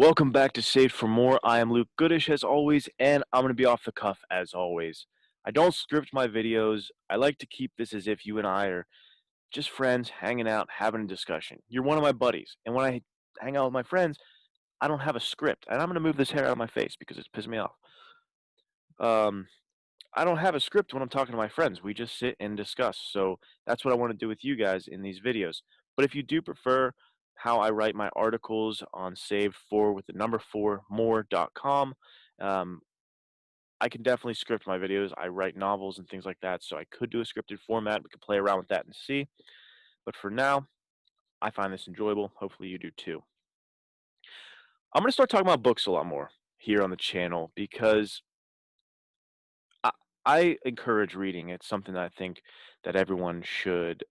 Welcome back to Saved for More. I am Luke Goodish as always, and I'm going to be off the cuff as always. I don't script my videos. I like to keep this as if you and I are just friends hanging out, having a discussion. You're one of my buddies, and when I hang out with my friends, I don't have a script, and I'm going to move this hair out of my face because it's pissing me off. Um, I don't have a script when I'm talking to my friends. We just sit and discuss. So that's what I want to do with you guys in these videos. But if you do prefer how I write my articles on saved for with the number 4 more.com, um, I can definitely script my videos. I write novels and things like that. So I could do a scripted format. We could play around with that and see. But for now, I find this enjoyable. Hopefully you do too. I'm going to start talking about books a lot more here on the channel because I I encourage reading. It's something that I think that everyone should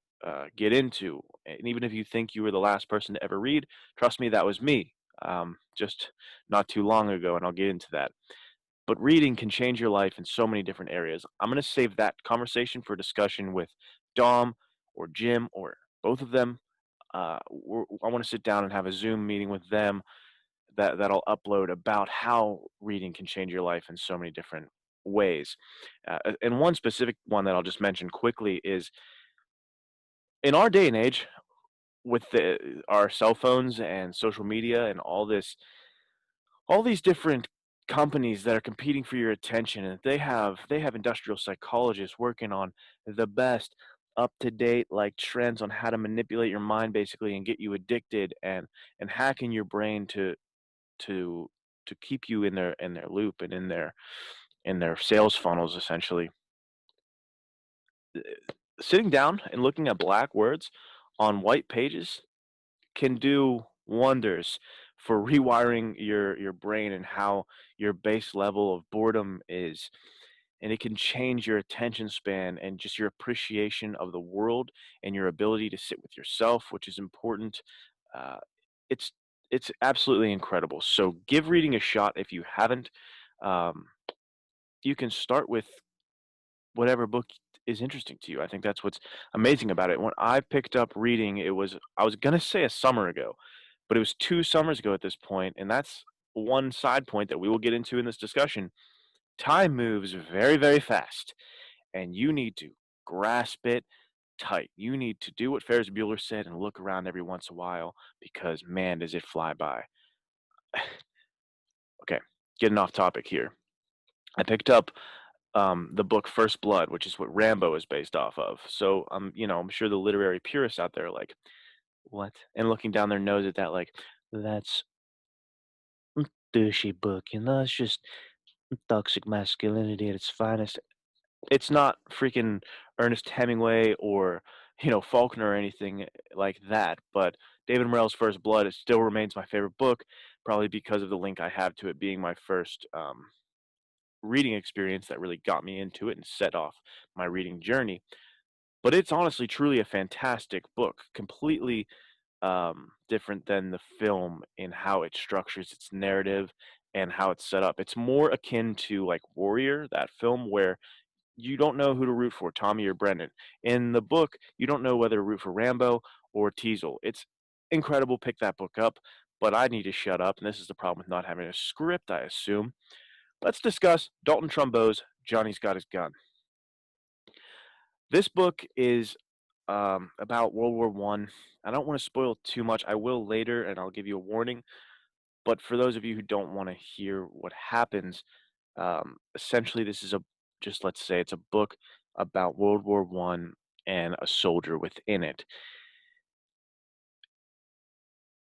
get into. And even if you think you were the last person to ever read, trust me, that was me. Just not too long ago, and I'll get into that. But reading can change your life in so many different areas. I'm going to save that conversation for discussion with Dom or Jim or both of them. I want to sit down and have a Zoom meeting with them that I'll upload about how reading can change your life in so many different ways. And one specific one that I'll just mention quickly is in our day and age, with our cell phones and social media and all these different companies that are competing for your attention, and they have industrial psychologists working on the best up to date like trends on how to manipulate your mind basically and get you addicted and hacking your brain to to keep you in their loop and in their sales funnels essentially. Sitting down and looking at black words on white pages can do wonders for rewiring your brain and how your base level of boredom is, and it can change your attention span and just your appreciation of the world and your ability to sit with yourself, which is important. uh, it's it's absolutely incredible, so give reading a shot if you haven't. um, you can start with whatever book is interesting to you. I think that's what's amazing about it. When I picked up reading, I was gonna say a summer ago, but it was 2 summers ago at this point, and that's one side point that we will get into in this discussion. Time moves very, very fast, and you need to grasp it tight. You need to do what Ferris Bueller said and look around every once in a while because, man, does it fly by. Okay, getting off topic here. I picked up the book First Blood, which is what Rambo is based off of. So I'm sure the literary purists out there are like, what? And looking down their nose at that, like, that's a douchey book, it's just toxic masculinity at its finest. It's not freaking Ernest Hemingway or, Faulkner or anything like that, but David Morrell's First Blood, it still remains my favorite book, probably because of the link I have to it being my first reading experience that really got me into it and set off my reading journey. But it's honestly truly a fantastic book, completely different than the film in how it structures its narrative and how it's set up. It's more akin to like Warrior, that film where you don't know who to root for, Tommy or Brendan. In the book, you don't know whether to root for Rambo or Teasel. It's incredible. Pick that book up, but I need to shut up, and this is the problem with not having a script, I assume. Let's discuss Dalton Trumbo's Johnny's Got His Gun. This book is about World War One. I don't want to spoil too much. I will later, and I'll give you a warning. But for those of you who don't want to hear what happens, essentially, this is a just let's say it's a book about World War One and a soldier within it.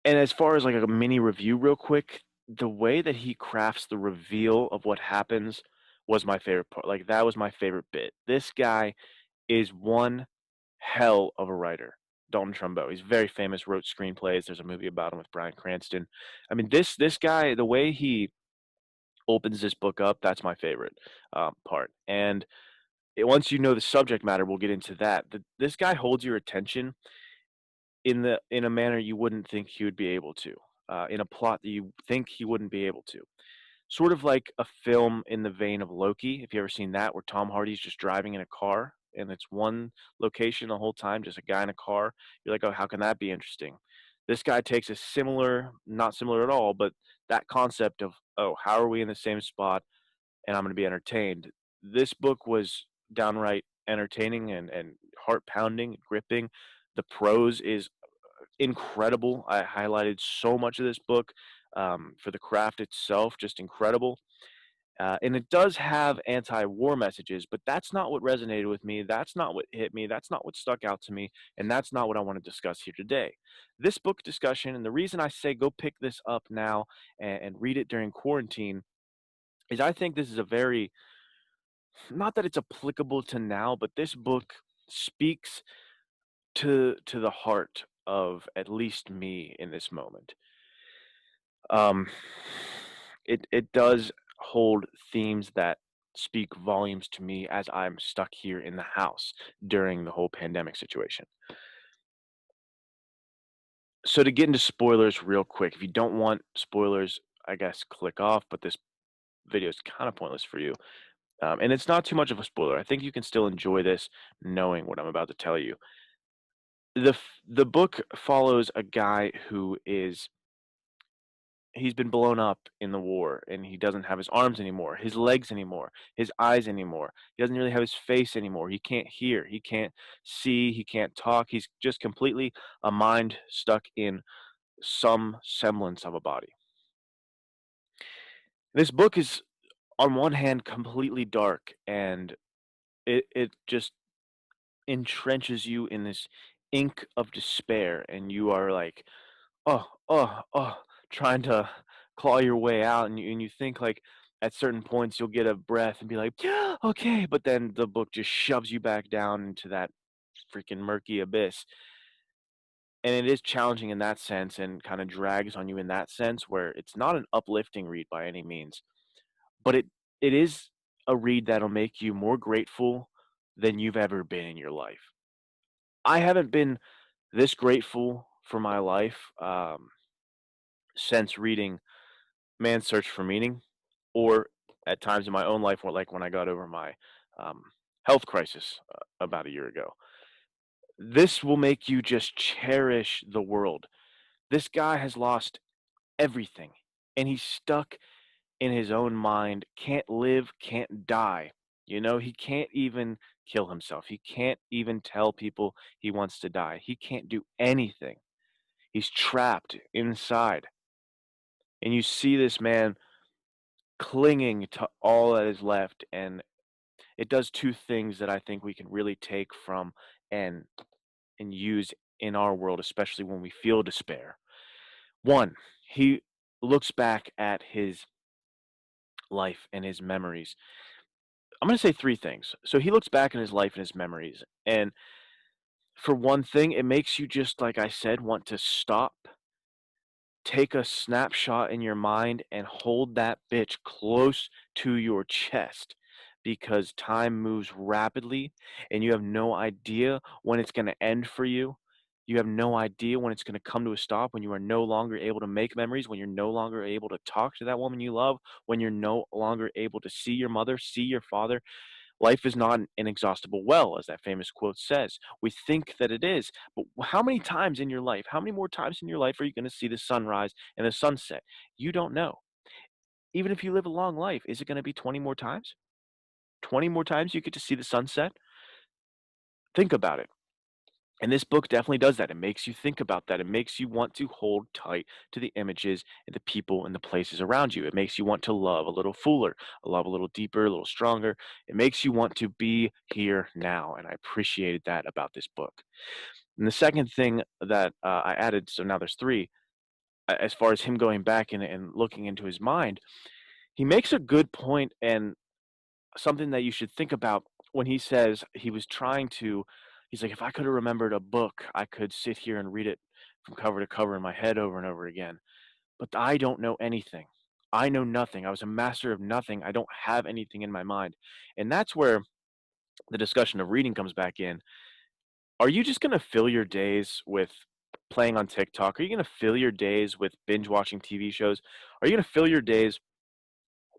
And as far as like a mini review, real quick, the way that he crafts the reveal of what happens was my favorite part. Like that was my favorite bit. This guy is one hell of a writer. Dalton Trumbo. He's very famous, wrote screenplays. There's a movie about him with Bryan Cranston. I mean, this guy, the way he opens this book up, that's my favorite part. And once you know the subject matter, we'll get into that. This guy holds your attention in a manner you wouldn't think he would be able to, in a plot that you think he wouldn't be able to. Sort of like a film in the vein of Loki. If you ever seen that, where Tom Hardy's just driving in a car and it's one location the whole time, just a guy in a car. You're like, oh, how can that be interesting? This guy takes a similar, not similar at all, but that concept of, oh, how are we in the same spot and I'm going to be entertained? This book was downright entertaining and heart pounding, gripping. The prose is incredible. I highlighted so much of this book for the craft itself, just incredible. And it does have anti-war messages, but that's not what resonated with me. That's not what hit me. That's not what stuck out to me. And that's not what I want to discuss here today. This book discussion, and the reason I say go pick this up now and read it during quarantine, is I think this is a very, not that it's applicable to now, but this book speaks to the heart of at least me in this moment. Um, it does hold themes that speak volumes to me as I'm stuck here in the house during the whole pandemic situation. So to get into spoilers real quick, if you don't want spoilers, I guess click off, but this video is kind of pointless for you. And it's not too much of a spoiler. I think you can still enjoy this knowing what I'm about to tell you. The book follows a guy who is he's been blown up in the war and he doesn't have his arms anymore, his legs anymore, his eyes anymore. He doesn't really have his face anymore. He can't hear, he can't see, he can't talk. He's just completely a mind stuck in some semblance of a body. This book is on one hand completely dark and it just entrenches you in this ink of despair and you are like, trying to claw your way out, and you think, like, at certain points, you'll get a breath and be like, "Yeah, okay," but then the book just shoves you back down into that freaking murky abyss, and it is challenging in that sense and kinda drags on you in that sense where it's not an uplifting read by any means, but it is a read that'll make you more grateful than you've ever been in your life. I haven't been this grateful for my life, since reading Man's Search for Meaning, or at times in my own life, or like when I got over my um, health crisis about a year ago. This will make you just cherish the world. This guy has lost everything, and he's stuck in his own mind, can't live, can't die. You know, he can't even kill himself. He can't even tell people he wants to die. He can't do anything. He's trapped inside. And you see this man clinging to all that is left, and it does two things that I think we can really take from and use in our world, especially when we feel despair. One, he looks back at his life and his memories. I'm going to say three things. So he looks back in his life and his memories, and for one thing, it makes you, just like I said, want to stop, take a snapshot in your mind and hold that bitch close to your chest, because time moves rapidly and you have no idea when it's going to end for you. You have no idea when it's going to come to a stop, when you are no longer able to make memories, when you're no longer able to talk to that woman you love, when you're no longer able to see your mother, see your father. Life is not an inexhaustible well, as that famous quote says. We think that it is, but how many times in your life, how many more times in your life are you going to see the sunrise and the sunset? You don't know. Even if you live a long life, is it going to be 20 more times? 20 more times you get to see the sunset? Think about it. And this book definitely does that. It makes you think about that. It makes you want to hold tight to the images and the people and the places around you. It makes you want to love a little fuller, love a little deeper, a little stronger. It makes you want to be here now. And I appreciated that about this book. And the second thing that I added, so now there's three, as far as him going back and looking into his mind, he makes a good point and something that you should think about when he says he was trying to, he's like, if I could have remembered a book, I could sit here and read it from cover to cover in my head over and over again. But I don't know anything. I know nothing. I was a master of nothing. I don't have anything in my mind. And that's where the discussion of reading comes back in. Are you just going to fill your days with playing on TikTok? Are you going to fill your days with binge watching TV shows? Are you going to fill your days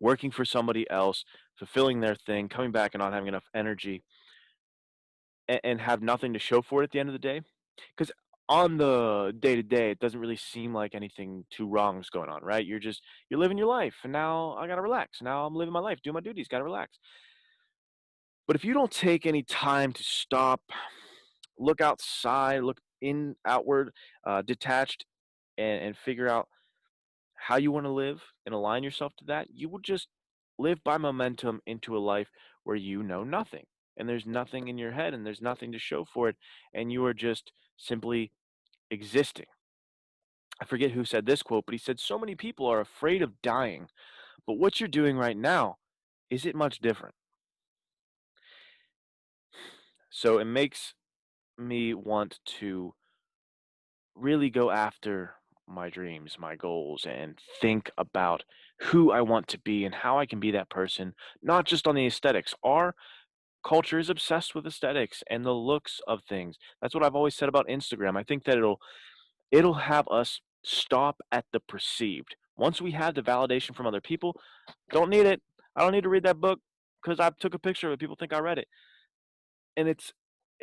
working for somebody else, fulfilling their thing, coming back and not having enough energy, and have nothing to show for it at the end of the day? Because on the day to day, it doesn't really seem like anything too wrong is going on, right? You're living your life, and now I gotta relax. Now I'm living my life, doing my duties, gotta relax. But if you don't take any time to stop, look outside, look outward, detached, and figure out how you want to live and align yourself to that, you will just live by momentum into a life where you know nothing. And there's nothing in your head and there's nothing to show for it. And you are just simply existing. I forget who said this quote, but he said, so many people are afraid of dying, but what you're doing right now, is it much different? So it makes me want to really go after my dreams, my goals, and think about who I want to be and how I can be that person, not just on the aesthetics. Our culture is obsessed with aesthetics and the looks of things. That's what I've always said about Instagram. I think that it'll have us stop at the perceived. Once we have the validation from other people, don't need it. I don't need to read that book because I took a picture of it. People think I read it. And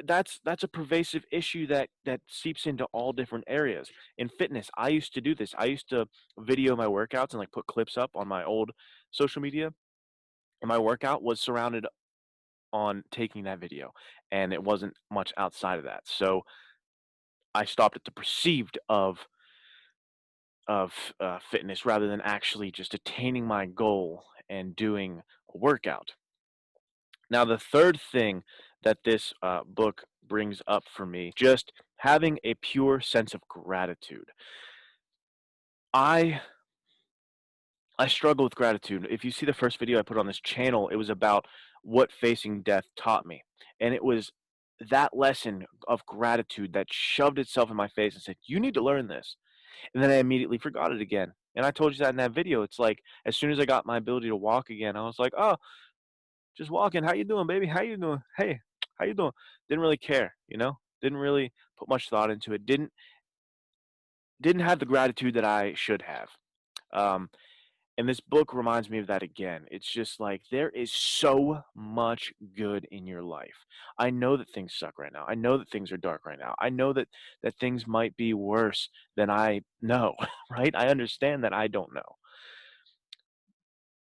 that's a pervasive issue that seeps into all different areas. In fitness, I used to do this. I used to video my workouts and like put clips up on my old social media, and my workout was surrounded on taking that video, and it wasn't much outside of that. So I stopped at the perceived of fitness rather than actually just attaining my goal and doing a workout. Now, the third thing that this book brings up for me, just having a pure sense of gratitude. I I struggle with gratitude. If you see the first video I put on this channel, it was about what facing death taught me, and it was that lesson of gratitude that shoved itself in my face and said, "You need to learn this." And then I immediately forgot it again. And I told you that in that video. It's like as soon as I got my ability to walk again, I was like, "Oh, just walking. How you doing, baby? How you doing? Hey, how you doing?" Didn't really care, you know? Didn't really put much thought into it. Didn't have the gratitude that I should have. Um, and this book reminds me of that again. It's just like there is so much good in your life. I know that things suck right now. I know that things are dark right now. I know that things might be worse than I know, right? I understand that I don't know.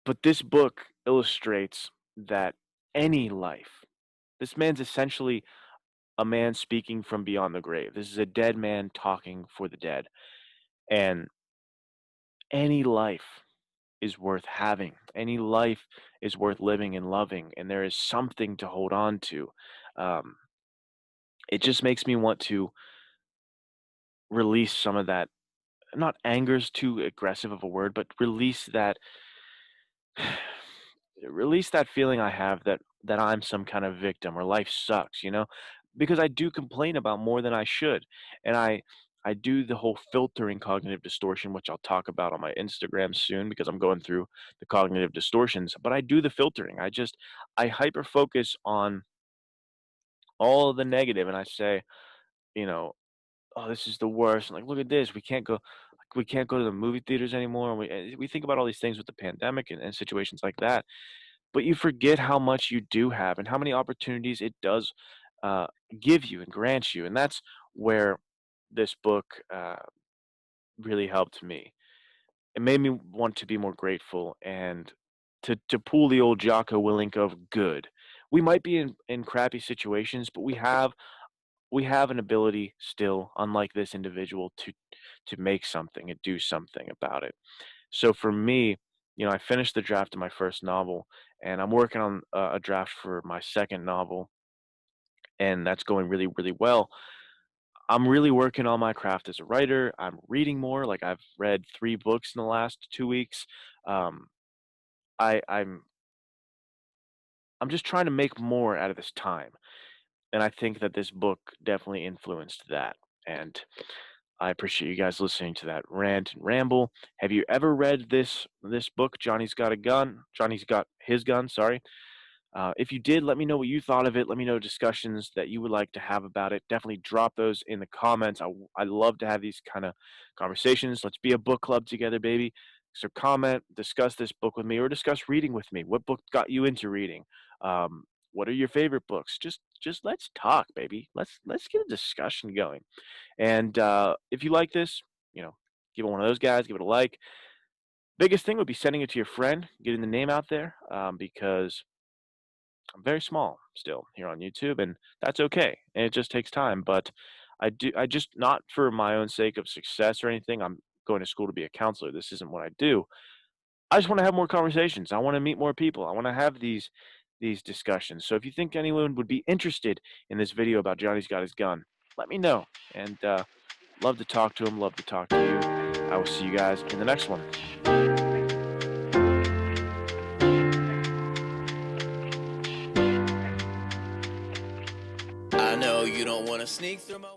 But this book illustrates that any life, this man's essentially a man speaking from beyond the grave. This is a dead man talking for the dead. And any life is worth having. Any life is worth living and loving. And there is something to hold on to. Um, it just makes me want to release some of that. Not anger is too aggressive of a word, but release that feeling I have that I'm some kind of victim or life sucks, you know? Because I do complain about more than I should. And I do the whole filtering cognitive distortion, which I'll talk about on my Instagram soon because I'm going through the cognitive distortions, but I do the filtering. I hyper focus on all of the negative and I say, you know, oh, this is the worst. And like, look at this. We can't go to the movie theaters anymore. We think about all these things with the pandemic and situations like that, but you forget how much you do have and how many opportunities it does uh, give you and grant you. And that's where this book really helped me. It made me want to be more grateful and to pull the old Jocko Willink of good. We might be in crappy situations, but we have an ability still, unlike this individual, to make something and do something about it. So for me, I finished the draft of my first novel, and I'm working on a draft for my second novel, and that's going really, really well. I'm really working on my craft as a writer. I'm reading more. Like I've read 3 books in the last 2 weeks. Um, I, I'm just trying to make more out of this time, and I think that this book definitely influenced that. And I appreciate you guys listening to that rant and ramble. Have you ever read this book, Johnny's Got a Gun? Johnny's Got His Gun, sorry. If you did, let me know what you thought of it. Let me know discussions that you would like to have about it. Definitely drop those in the comments. I love to have these kind of conversations. Let's be a book club together, baby. So comment, discuss this book with me, or discuss reading with me. What book got you into reading? What are your favorite books? Just just let's talk, baby. Let's get a discussion going. And if you like this, you know, give it one of those guys, give it a like. Biggest thing would be sending it to your friend, getting the name out there, because I'm very small still here on YouTube, and that's okay. And it just takes time. But I just not for my own sake of success or anything. I'm going to school to be a counselor. This isn't what I do. I just want to have more conversations. I want to meet more people. I want to have these discussions. So if you think anyone would be interested in this video about Johnny's got his gun, let me know. And love to talk to him. Love to talk to you. I will see you guys in the next one. I know you don't want to sneak through my